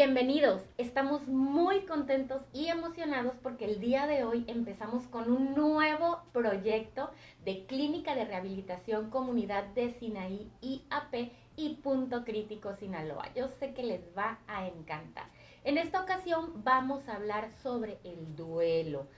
Bienvenidos, estamos muy contentos y emocionados porque el día de hoy empezamos con un nuevo proyecto de Clínica de Rehabilitación Comunidad de Sinaí IAP y Punto Crítico Sinaloa. Yo sé que les va a encantar. En esta ocasión vamos a hablar sobre el duelo.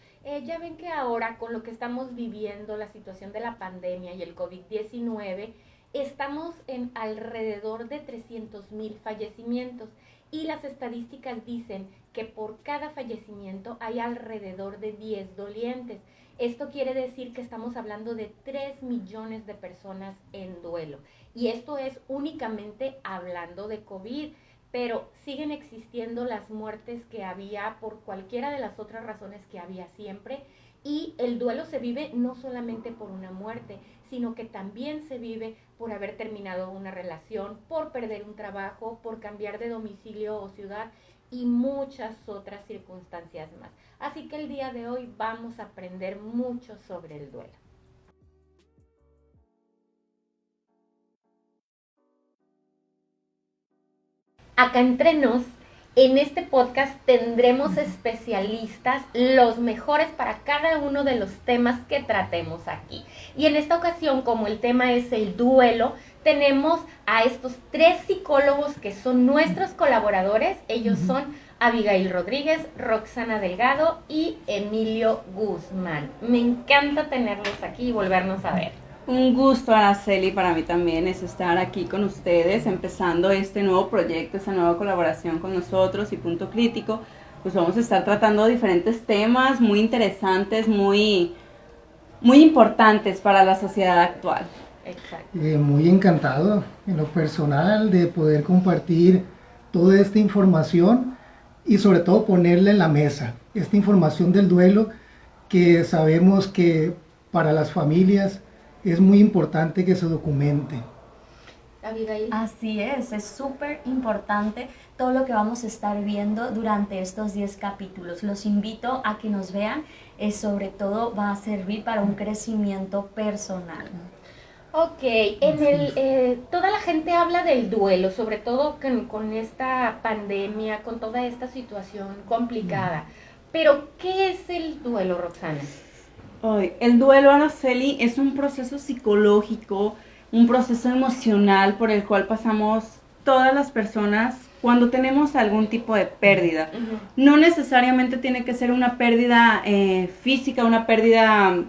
Ya ven que ahora con lo que estamos viviendo, la situación de la pandemia y el COVID-19, estamos en alrededor de 300,000 fallecimientos. Y las estadísticas dicen que por cada fallecimiento hay alrededor de 10 dolientes. Esto quiere decir que estamos hablando de 3 millones de personas en duelo. Y esto es únicamente hablando de COVID, pero siguen existiendo las muertes que había por cualquiera de las otras razones que había siempre. Y el duelo se vive no solamente por una muerte, sino que también se vive por haber terminado una relación, por perder un trabajo, por cambiar de domicilio o ciudad y muchas otras circunstancias más. Así que el día de hoy vamos a aprender mucho sobre el duelo. Acá entre nos, en este podcast tendremos especialistas, los mejores para cada uno de los temas que tratemos aquí. Y en esta ocasión, como el tema es el duelo, tenemos a estos 3 psicólogos que son nuestros colaboradores. Ellos son Abigail Rodríguez, Roxana Delgado y Emilio Guzmán. Me encanta tenerlos aquí y volvernos a ver. Un gusto, Araceli, para mí también es estar aquí con ustedes, empezando este nuevo proyecto, esta nueva colaboración con nosotros y Punto Crítico. Pues vamos a estar tratando diferentes temas muy interesantes, muy importantes para la sociedad actual. Exacto. Muy encantado en lo personal de poder compartir toda esta información y sobre todo ponerla en la mesa, esta información del duelo que sabemos que para las familias es muy importante que se documente. Abigail. Así es súper importante todo lo que vamos a estar viendo durante estos 10 capítulos. Los invito a que nos vean, sobre todo va a servir para un crecimiento personal. Ok, toda la gente habla del duelo, sobre todo con esta pandemia, con toda esta situación complicada. Pero, ¿qué es el duelo, Roxana? El duelo, Araceli, es un proceso psicológico, un proceso emocional por el cual pasamos todas las personas cuando tenemos algún tipo de pérdida. No necesariamente tiene que ser una pérdida física, una pérdida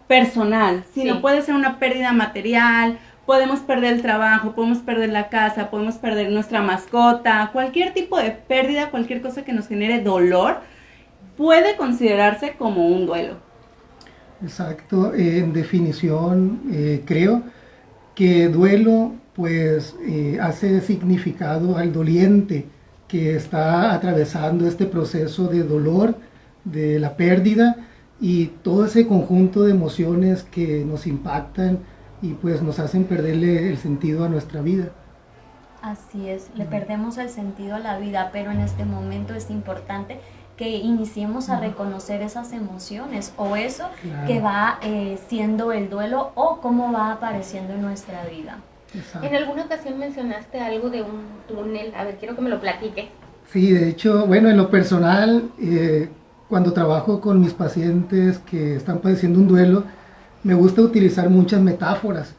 personal, sino puede ser una pérdida material, podemos perder el trabajo, podemos perder la casa, podemos perder nuestra mascota, cualquier tipo de pérdida, cualquier cosa que nos genere dolor, puede considerarse como un duelo. Exacto, en definición creo que duelo pues hace significado al doliente que está atravesando este proceso de dolor, de la pérdida y todo ese conjunto de emociones que nos impactan y pues nos hacen perderle el sentido a nuestra vida. Así es, le perdemos el sentido a la vida, pero en este momento es importante que iniciemos a reconocer esas emociones o eso que va siendo el duelo o cómo va apareciendo en nuestra vida. Exacto. En alguna ocasión mencionaste algo de un túnel, a ver, quiero que me lo platiques. Sí, de hecho, bueno, en lo personal, cuando trabajo con mis pacientes que están padeciendo un duelo, me gusta utilizar muchas metáforas.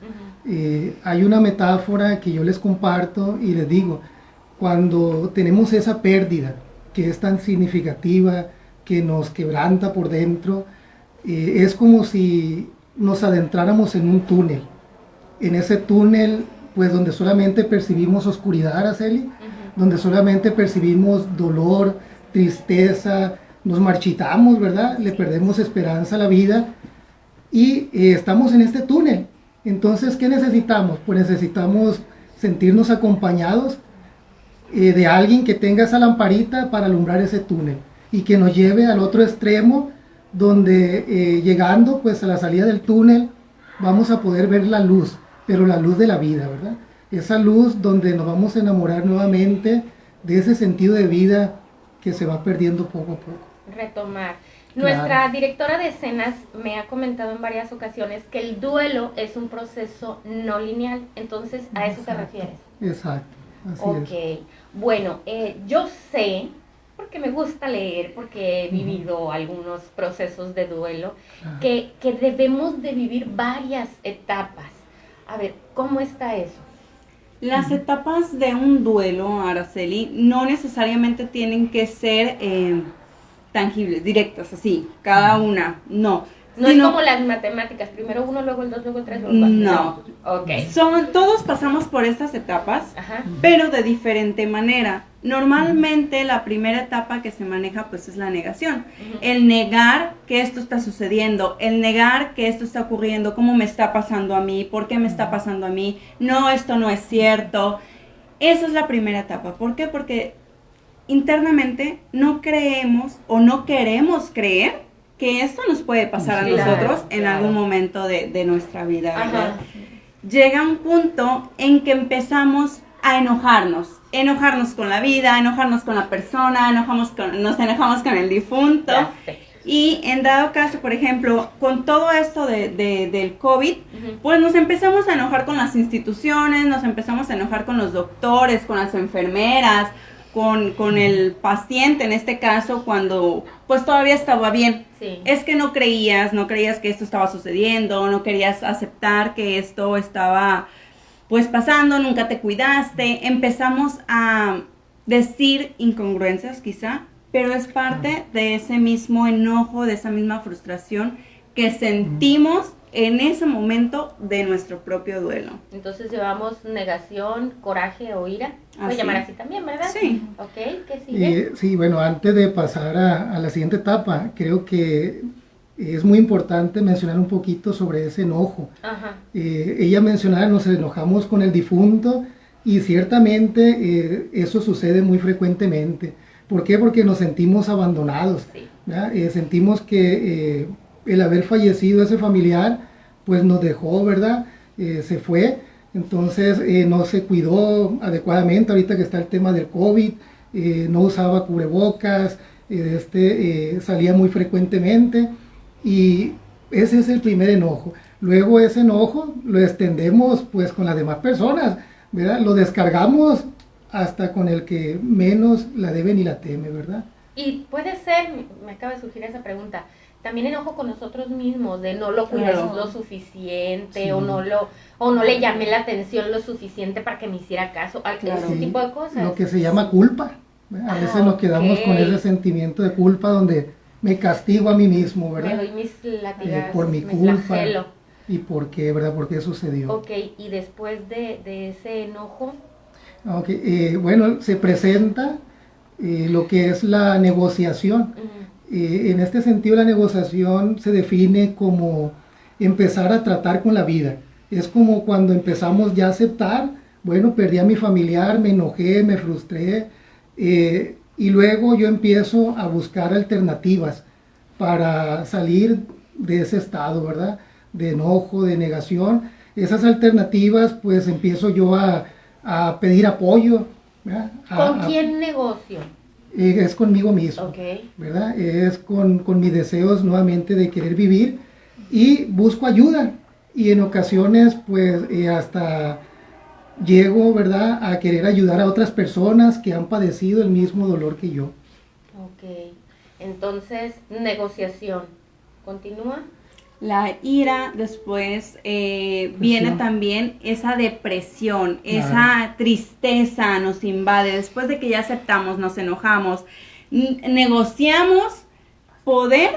Hay una metáfora que yo les comparto y les digo, cuando tenemos esa pérdida que es tan significativa, que nos quebranta por dentro, es como si nos adentráramos en un túnel. En ese túnel, pues donde solamente percibimos oscuridad, Araceli, donde solamente percibimos dolor, tristeza, nos marchitamos, ¿verdad? Le perdemos esperanza a la vida y estamos en este túnel. Entonces, ¿qué necesitamos? Pues necesitamos sentirnos acompañados de alguien que tenga esa lamparita para alumbrar ese túnel y que nos lleve al otro extremo donde llegando pues a la salida del túnel vamos a poder ver la luz, pero la luz de la vida, ¿verdad? Esa luz donde nos vamos a enamorar nuevamente de ese sentido de vida que se va perdiendo poco a poco. Retomar. Nuestra directora de escenas me ha comentado en varias ocasiones que el duelo es un proceso no lineal, entonces a eso te refieres. Exacto. Así es. Bueno, yo sé, porque me gusta leer, porque he vivido algunos procesos de duelo, Ajá. que debemos de vivir varias etapas. A ver, ¿cómo está eso? Las etapas de un duelo, Araceli, no necesariamente tienen que ser tangibles, directas, así, cada una, no. No es como las matemáticas, primero uno, luego el dos, luego el tres, luego el cuatro. No. Ok. Todos pasamos por estas etapas, Ajá. pero de diferente manera. Normalmente la primera etapa que se maneja pues es la negación. El negar que esto está sucediendo, el negar que esto está ocurriendo, cómo me está pasando a mí, por qué me está pasando a mí, no, esto no es cierto. Esa es la primera etapa. ¿Por qué? Porque internamente no creemos o no queremos creer que esto nos puede pasar a nosotros en algún momento de nuestra vida, ¿verdad? Llega un punto en que empezamos a enojarnos con la vida, enojarnos con la persona, nos enojamos con el difunto. Y en dado caso, por ejemplo, con todo esto del COVID, pues nos empezamos a enojar con las instituciones, nos empezamos a enojar con los doctores, con las enfermeras, con el paciente en este caso, cuando pues todavía estaba bien. Sí. Es que no creías que esto estaba sucediendo, no querías aceptar que esto estaba pues pasando, nunca te cuidaste. Empezamos a decir incongruencias quizá, pero es parte de ese mismo enojo, de esa misma frustración que sentimos en ese momento de nuestro propio duelo. Entonces llevamos negación, coraje o ira. Puede llamar así también, ¿verdad? Sí. Ok, ¿qué sigue? Sí, bueno, antes de pasar a la siguiente etapa, creo que es muy importante mencionar un poquito sobre ese enojo. Ajá. Ella mencionaba, nos enojamos con el difunto y ciertamente eso sucede muy frecuentemente. ¿Por qué? Porque nos sentimos abandonados. Sí. Sentimos que el haber fallecido ese familiar, pues nos dejó, ¿verdad? Se fue, entonces no se cuidó adecuadamente, ahorita que está el tema del COVID, no usaba cubrebocas, salía muy frecuentemente y ese es el primer enojo. Luego ese enojo lo extendemos pues con las demás personas, ¿verdad? Lo descargamos hasta con el que menos la debe ni la teme, ¿verdad? Y puede ser, me acaba de surgir esa pregunta, también enojo con nosotros mismos, de no lo cuidé lo suficiente, sí. o no le llamé la atención lo suficiente para que me hiciera caso, ese tipo de cosas. Lo que se llama culpa. A veces nos quedamos con ese sentimiento de culpa donde me castigo a mí mismo, ¿verdad? Me doy mis latigazos, por mi culpa. Flagelo. ¿Y por qué, verdad? ¿Por qué sucedió? Ok, y después de ese enojo. Okay, bueno, se presenta lo que es la negociación. En este sentido, la negociación se define como empezar a tratar con la vida. Es como cuando empezamos ya a aceptar, bueno, perdí a mi familiar, me enojé, me frustré, y luego yo empiezo a buscar alternativas para salir de ese estado, ¿verdad? De enojo, de negación. Esas alternativas, pues empiezo yo a pedir apoyo, ¿verdad? ¿Con quién negocio? Es conmigo mismo, ¿verdad? Es con mis deseos nuevamente de querer vivir y busco ayuda y en ocasiones pues hasta llego, ¿verdad? A querer ayudar a otras personas que han padecido el mismo dolor que yo. Ok, entonces negociación, ¿continúa? La ira, después viene también esa depresión, esa tristeza nos invade. Después de que ya aceptamos, nos enojamos, negociamos poder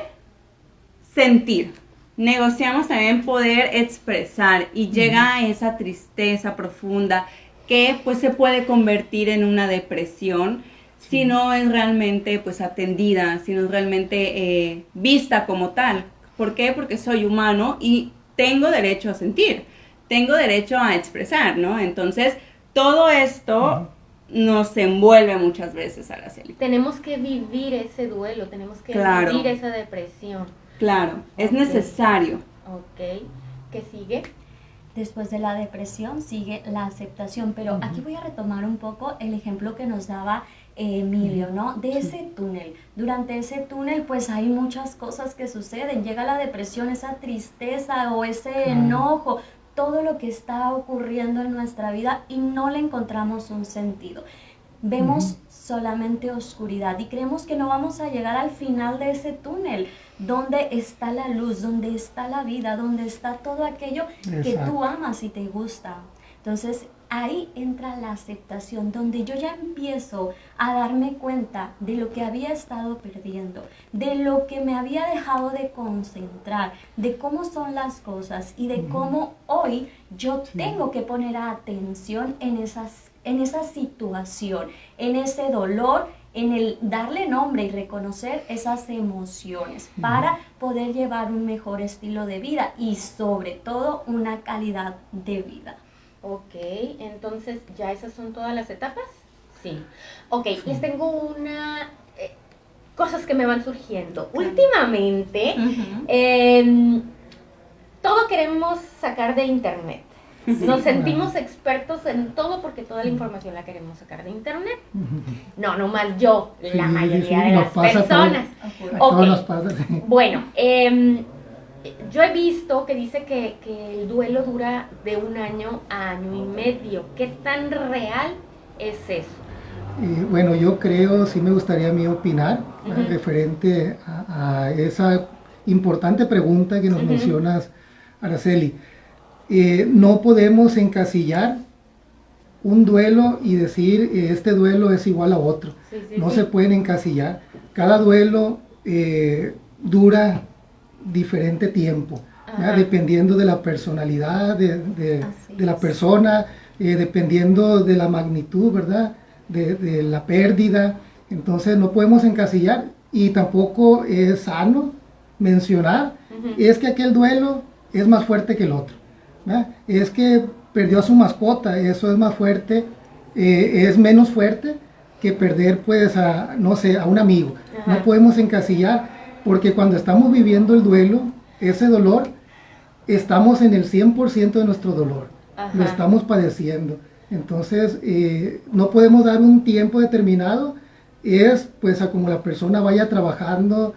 sentir, negociamos también poder expresar y llega esa tristeza profunda que pues se puede convertir en una depresión si no es realmente pues atendida, si no es realmente vista como tal. ¿Por qué? Porque soy humano y tengo derecho a sentir, tengo derecho a expresar, ¿no? Entonces, todo esto nos envuelve muchas veces, Araceli. Tenemos que vivir ese duelo, tenemos que vivir esa depresión. Claro, es necesario. Ok, ¿qué sigue? Después de la depresión sigue la aceptación, pero aquí voy a retomar un poco el ejemplo que nos daba Emilio, ¿no? De ese túnel. Durante ese túnel pues hay muchas cosas que suceden, llega la depresión, esa tristeza o ese enojo, todo lo que está ocurriendo en nuestra vida y no le encontramos un sentido. Vemos solamente oscuridad y creemos que no vamos a llegar al final de ese túnel, donde está la luz, donde está la vida, donde está todo aquello que tú amas y te gusta. Entonces, ahí entra la aceptación, donde yo ya empiezo a darme cuenta de lo que había estado perdiendo, de lo que me había dejado de concentrar, de cómo son las cosas y de cómo hoy yo tengo que poner atención en esa situación, en ese dolor, en el darle nombre y reconocer esas emociones para poder llevar un mejor estilo de vida y sobre todo una calidad de vida. Ok, entonces, ¿ya esas son todas las etapas? Sí. Ok, les tengo cosas que me van surgiendo. Últimamente, todo queremos sacar de internet. Nos sentimos expertos en todo porque toda la información la queremos sacar de internet. No, nomás yo, la mayoría de las personas. Bueno, yo he visto que dice que el duelo dura de 1 año a 1 año y medio. ¿Qué tan real es eso? Bueno, yo creo, sí me gustaría a mí opinar referente a esa importante pregunta que nos mencionas, Araceli. No podemos encasillar un duelo y decir este duelo es igual a otro. No se pueden encasillar. Cada duelo dura diferente tiempo, dependiendo de la personalidad de la persona, dependiendo de la magnitud, ¿verdad? De la pérdida. Entonces no podemos encasillar y tampoco es sano mencionar es que aquel duelo es más fuerte que el otro, ¿verdad? Es que perdió a su mascota, eso es más fuerte, es menos fuerte que perder pues a, no sé, a un amigo. No podemos encasillar porque cuando estamos viviendo el duelo, ese dolor, estamos en el 100% de nuestro dolor, lo estamos padeciendo. Entonces, no podemos dar un tiempo determinado, es pues a como la persona vaya trabajando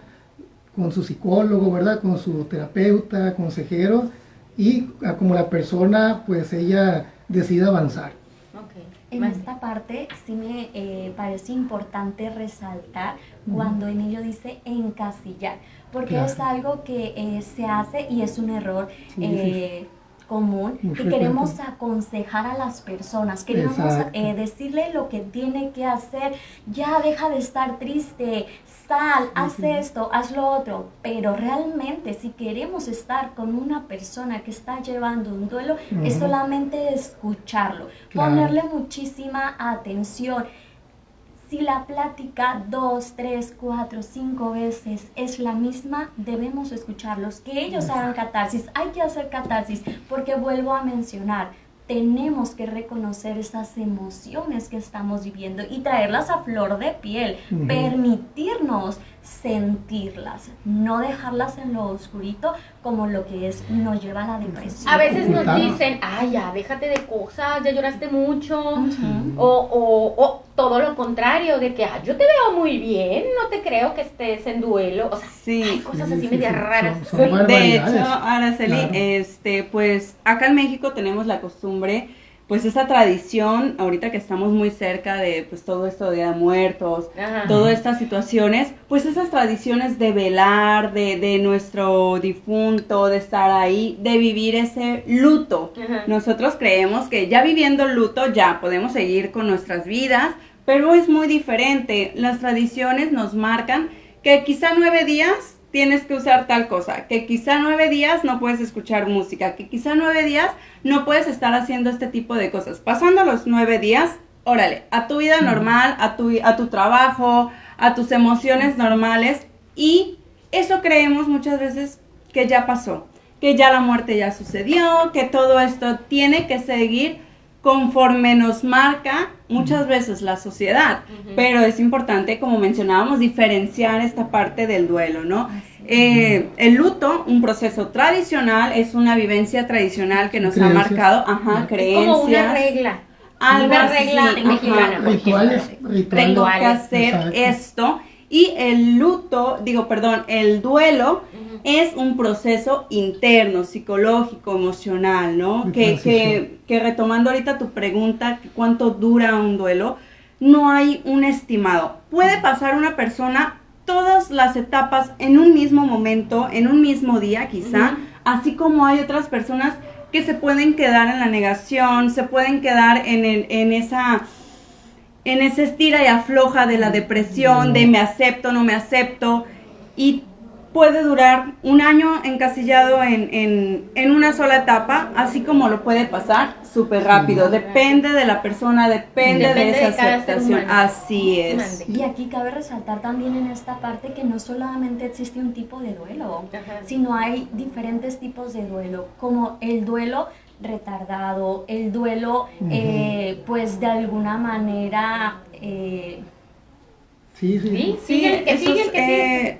con su psicólogo, ¿verdad? Con su terapeuta, consejero, y a como la persona pues ella decida avanzar. En esta parte sí me parece importante resaltar cuando Emilio dice encasillar, porque es algo que se hace y es un error común, que queremos aconsejar a las personas, queremos decirle lo que tiene que hacer, ya deja de estar triste, sal, haz esto, haz lo otro, pero realmente si queremos estar con una persona que está llevando un duelo, es solamente escucharlo, ponerle muchísima atención. Si la plática 2, 3, 4, 5 veces es la misma, debemos escucharlos, que ellos hagan catarsis. Hay que hacer catarsis porque vuelvo a mencionar, tenemos que reconocer esas emociones que estamos viviendo y traerlas a flor de piel, permitirnos sentirlas, no dejarlas en lo oscurito como lo que es nos lleva a la depresión. A veces nos dicen, ay, ya, déjate de cosas, ya lloraste mucho, o todo lo contrario, de que yo te veo muy bien, no te creo que estés en duelo, o sea, hay cosas así medias raras. De hecho, Araceli, pues acá en México tenemos la costumbre, pues esa tradición, ahorita que estamos muy cerca de pues todo esto de Día de Muertos, todas estas situaciones, pues esas tradiciones de velar, de nuestro difunto, de estar ahí, de vivir ese luto. Nosotros creemos que ya viviendo el luto ya podemos seguir con nuestras vidas, pero es muy diferente. Las tradiciones nos marcan que quizá 9 días tienes que usar tal cosa, que quizá 9 días no puedes escuchar música, que quizá 9 días no puedes estar haciendo este tipo de cosas. Pasando los 9 días, órale, a tu vida normal, a tu trabajo, a tus emociones normales, y eso creemos muchas veces que ya pasó, que ya la muerte ya sucedió, que todo esto tiene que seguir conforme nos marca muchas veces la sociedad, pero es importante, como mencionábamos, diferenciar esta parte del duelo, ¿no? El luto, un proceso tradicional, es una vivencia tradicional que nos ha marcado, creencias. Es como una regla. Una regla mexicana. Rituales. Tengo que hacer esto, Y el el duelo es un proceso interno, psicológico, emocional, ¿no? Que retomando ahorita tu pregunta, ¿cuánto dura un duelo? No hay un estimado. Puede pasar una persona todas las etapas en un mismo momento, en un mismo día quizá, así como hay otras personas que se pueden quedar en la negación, se pueden quedar en esa estira y afloja de la depresión, de me acepto, no me acepto, y puede durar un año encasillado en una sola etapa, así como lo puede pasar súper rápido. Depende de la persona, depende de esa aceptación. Así es. Y aquí cabe resaltar también en esta parte que no solamente existe un tipo de duelo, sino hay diferentes tipos de duelo, como el duelo retardado, el duelo, pues de alguna manera...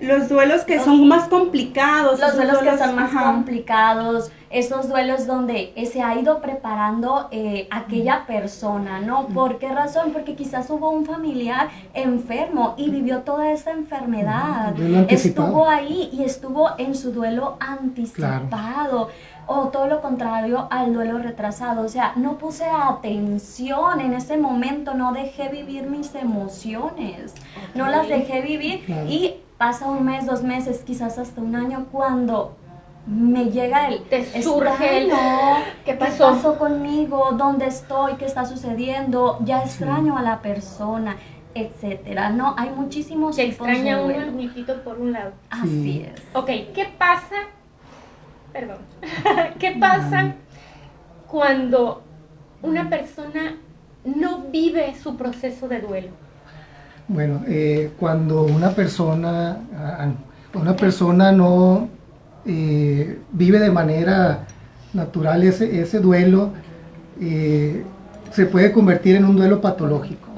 los duelos que son más complicados. Los duelos que son más complicados, esos duelos donde se ha ido preparando aquella persona, ¿no? ¿Por qué razón? Porque quizás hubo un familiar enfermo y vivió toda esa enfermedad. Estuvo ahí y estuvo en su duelo anticipado. Claro. O todo lo contrario al duelo retrasado, o sea, no puse atención en ese momento, no dejé vivir mis emociones, no las dejé vivir y pasa un mes, 2 meses, quizás hasta un año cuando me llega te surge ¿qué pasó conmigo? ¿Dónde estoy? ¿Qué está sucediendo? Ya extraño a la persona, etcétera, ¿no? Hay muchísimos tipos de duelo. Extraña un hornito por un lado. Así es. Ok, ¿qué pasa? Perdón. ¿Qué pasa cuando una persona no vive su proceso de duelo? Bueno, cuando una persona no vive de manera natural ese duelo, se puede convertir en un duelo patológico,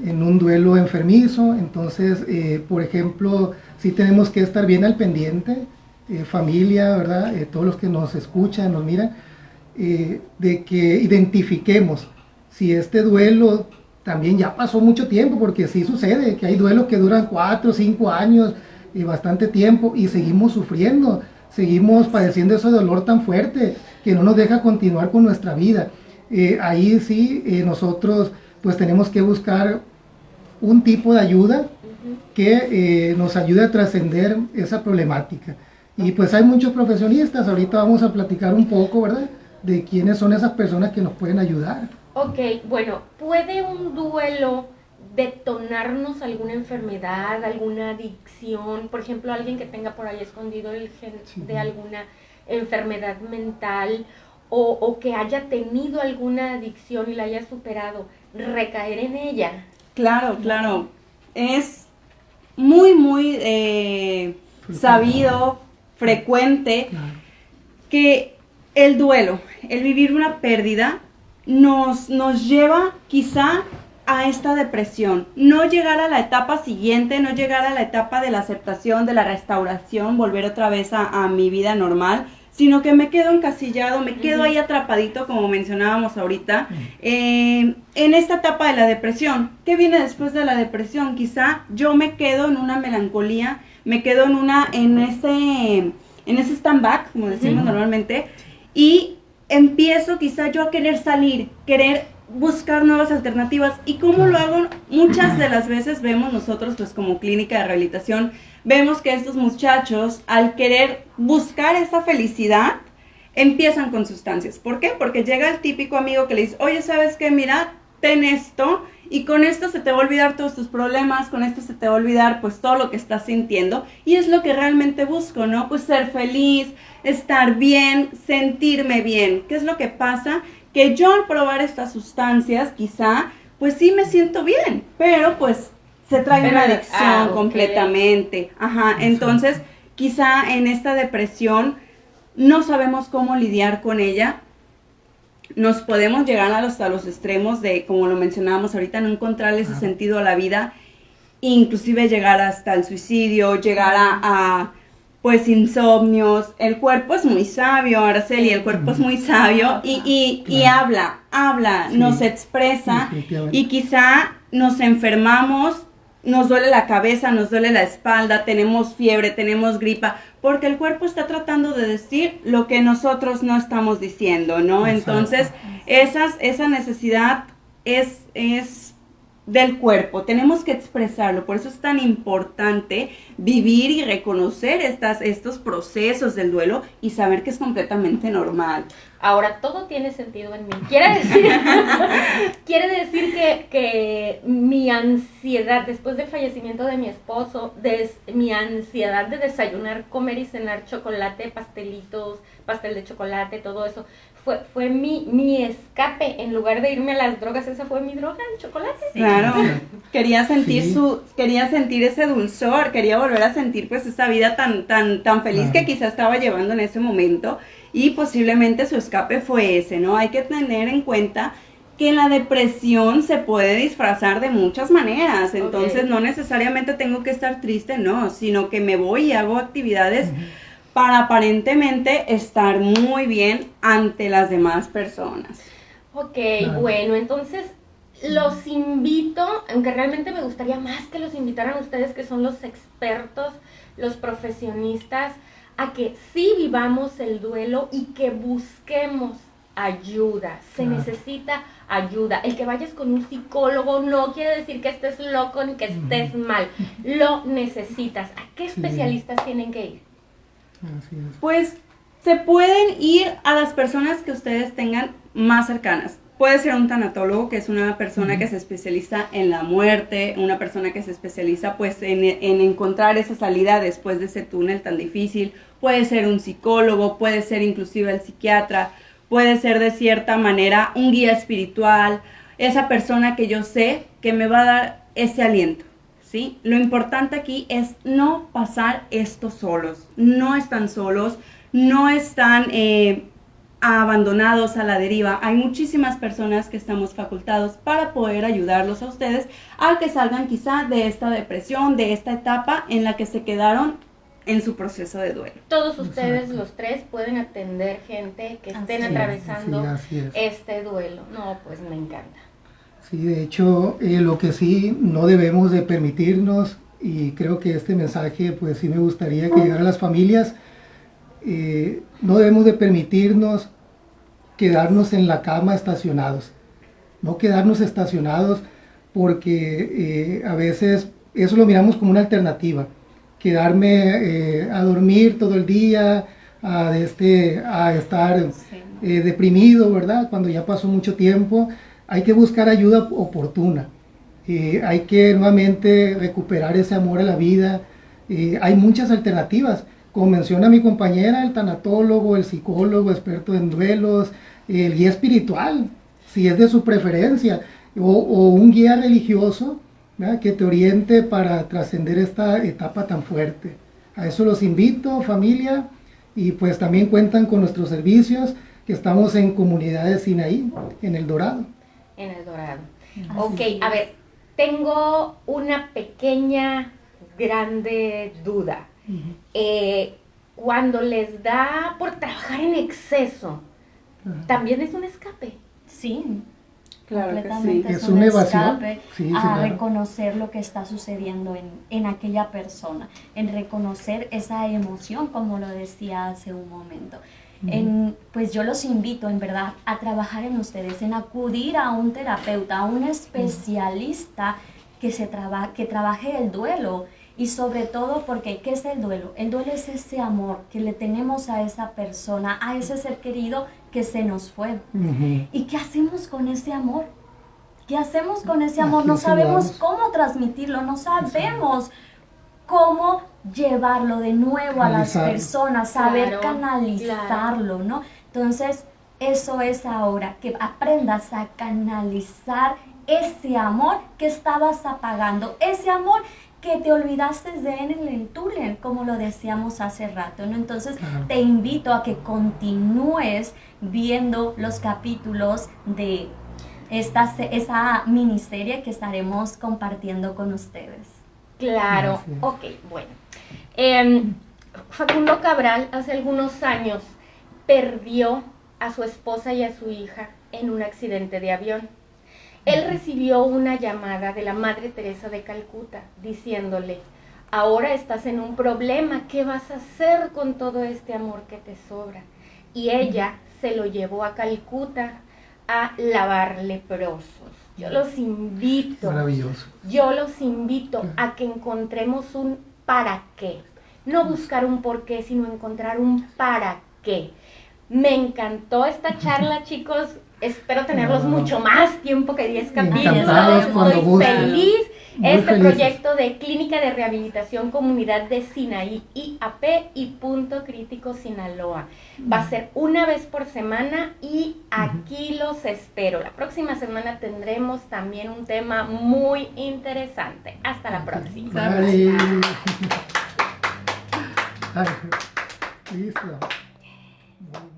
en un duelo enfermizo. Entonces, por ejemplo, sí tenemos que estar bien al pendiente, familia, ¿verdad? Todos los que nos escuchan, nos miran, de que identifiquemos si este duelo también ya pasó mucho tiempo, porque sí sucede que hay duelos que duran 4 o 5 años y bastante tiempo y seguimos sufriendo, seguimos padeciendo ese dolor tan fuerte que no nos deja continuar con nuestra vida. Ahí sí nosotros pues tenemos que buscar un tipo de ayuda que nos ayude a trascender esa problemática. Y pues hay muchos profesionistas, ahorita vamos a platicar un poco, ¿verdad?, de quiénes son esas personas que nos pueden ayudar. Ok, bueno, ¿puede un duelo detonarnos alguna enfermedad, alguna adicción? Por ejemplo, alguien que tenga por ahí escondido el gen de alguna enfermedad mental o que haya tenido alguna adicción y la haya superado, recaer en ella. Claro, claro. Es muy sabido, frecuente, que el duelo, el vivir una pérdida, nos lleva quizá a esta depresión, no llegar a la etapa siguiente, no llegar a la etapa de la aceptación, de la restauración, volver otra vez a mi vida normal, sino que me quedo encasillado, me quedo ahí atrapadito, como mencionábamos ahorita, en esta etapa de la depresión. ¿Qué viene después de la depresión? Quizá yo me quedo en una melancolía, me quedo en ese stand-back, como decimos normalmente, y empiezo quizá yo a querer salir, querer buscar nuevas alternativas. ¿Y cómo lo hago? Muchas de las veces vemos nosotros, pues como clínica de rehabilitación, vemos que estos muchachos, al querer buscar esa felicidad, empiezan con sustancias. ¿Por qué? Porque llega el típico amigo que le dice, oye, ¿sabes qué? Mira, ten esto, y con esto se te va a olvidar todos tus problemas, con esto se te va a olvidar pues todo lo que estás sintiendo, y es lo que realmente busco, ¿no? Pues ser feliz, estar bien, sentirme bien. ¿Qué es lo que pasa? Que yo al probar estas sustancias, quizá, pues sí me siento bien, pero pues se trae una adicción completamente. Entonces, quizá en esta depresión no sabemos cómo lidiar con ella. Nos podemos llegar a los extremos de, como lo mencionábamos ahorita, no encontrar ese sentido a la vida, inclusive llegar hasta el suicidio, llegar a pues insomnios. El cuerpo es muy sabio, Araceli, el cuerpo es muy sabio y habla, sí, nos expresa, y quizá nos enfermamos nos duele la cabeza, nos duele la espalda, tenemos fiebre, tenemos gripa, porque el cuerpo está tratando de decir lo que nosotros no estamos diciendo, ¿no? Exacto. Entonces, esa necesidad es del cuerpo, tenemos que expresarlo, por eso es tan importante vivir y reconocer estos procesos del duelo y saber que es completamente normal. Ahora todo tiene sentido en mí. Quiere decir que mi ansiedad después del fallecimiento de mi esposo, mi ansiedad de desayunar, comer y cenar chocolate, pastelitos, pastel de chocolate, todo eso, fue mi escape. En lugar de irme a las drogas, esa fue mi droga, el chocolate. Claro, quería sentir ese dulzor, quería volver a sentir pues esa vida tan feliz que quizás estaba llevando en ese momento, y posiblemente su escape fue ese, ¿no? Hay que tener en cuenta que la depresión se puede disfrazar de muchas maneras, entonces no necesariamente tengo que estar triste, no, sino que me voy y hago actividades para aparentemente estar muy bien ante las demás personas. Ok, bueno, entonces los invito, aunque realmente me gustaría más que los invitaran ustedes, que son los expertos, los profesionistas, a que sí vivamos el duelo y que busquemos ayuda. Se necesita ayuda. El que vayas con un psicólogo no quiere decir que estés loco ni que estés mal. Lo necesitas. ¿A qué especialistas tienen que ir? Así es. Pues se pueden ir a las personas que ustedes tengan más cercanas. Puede ser un tanatólogo, que es una persona que se especializa en la muerte, una persona que se especializa pues en encontrar esa salida después de ese túnel tan difícil. Puede ser un psicólogo, puede ser inclusive el psiquiatra, puede ser de cierta manera un guía espiritual, esa persona que yo sé que me va a dar ese aliento, ¿sí? Lo importante aquí es no pasar esto solos, no están solos, no están abandonados a la deriva. Hay muchísimas personas que estamos facultados para poder ayudarlos a ustedes a que salgan quizá de esta depresión, de esta etapa en la que se quedaron en su proceso de duelo. Todos ustedes, los tres, pueden atender gente que estén atravesando este duelo. No, pues me encanta. Sí, de hecho, lo que sí no debemos de permitirnos, y creo que este mensaje pues sí me gustaría que llegara a las familias, no debemos de permitirnos quedarnos en la cama estacionados, no quedarnos estacionados, porque a veces eso lo miramos como una alternativa, quedarme a dormir todo el día, a estar deprimido, ¿verdad? Cuando ya pasó mucho tiempo. Hay que buscar ayuda oportuna, hay que nuevamente recuperar ese amor a la vida. Hay muchas alternativas, como menciona mi compañera, el tanatólogo, el psicólogo, experto en duelos, el guía espiritual, si es de su preferencia, o un guía religioso, ¿verdad?, que te oriente para trascender esta etapa tan fuerte. A eso los invito, familia, y pues también cuentan con nuestros servicios, que estamos en Comunidades Sinaí, en El Dorado. En El Dorado. Ok, a ver, tengo una pequeña, grande duda. Cuando les da por trabajar en exceso, ¿también es un escape? Sí, claro, completamente que sí. es Es un una evasión. escape Sí, a claro. reconocer lo que está sucediendo en aquella persona, en reconocer esa emoción, como lo decía hace un momento. Pues yo los invito en verdad a trabajar en ustedes, en acudir a un terapeuta, a un especialista que trabaje el duelo. Y sobre todo porque, ¿qué es el duelo? El duelo es ese amor que le tenemos a esa persona, a ese ser querido que se nos fue. ¿Y qué hacemos con ese amor? ¿Qué hacemos con ese amor? No sabemos cómo transmitirlo, no sabemos cómo llevarlo de nuevo a las personas, saber canalizarlo, ¿no? Entonces, eso es ahora, que aprendas a canalizar ese amor que estabas apagando, ese amor que te olvidaste de él en el túnel, como lo decíamos hace rato, ¿no? Entonces, te invito a que continúes viendo los capítulos de esa miniserie que estaremos compartiendo con ustedes. Claro, ok, bueno. Facundo Cabral hace algunos años perdió a su esposa y a su hija en un accidente de avión. Él recibió una llamada de la Madre Teresa de Calcuta diciéndole, ahora estás en un problema, ¿qué vas a hacer con todo este amor que te sobra? Y ella se lo llevó a Calcuta a lavar leprosos. Yo los invito, Maravilloso. yo los invito a que encontremos un para qué. No buscar un por qué, sino encontrar un para qué. Me encantó esta charla, chicos. Espero tenerlos mucho más tiempo que 10 capítulos. Encantados cuando Estoy gusten. feliz. Muy Este felices. proyecto de Clínica de Rehabilitación Comunidad de Sinaí, IAP y Punto Crítico Sinaloa. Va a ser una vez por semana y aquí los espero. La próxima semana tendremos también un tema muy interesante. Hasta la próxima. Bye. Ay, listo. Muy bien.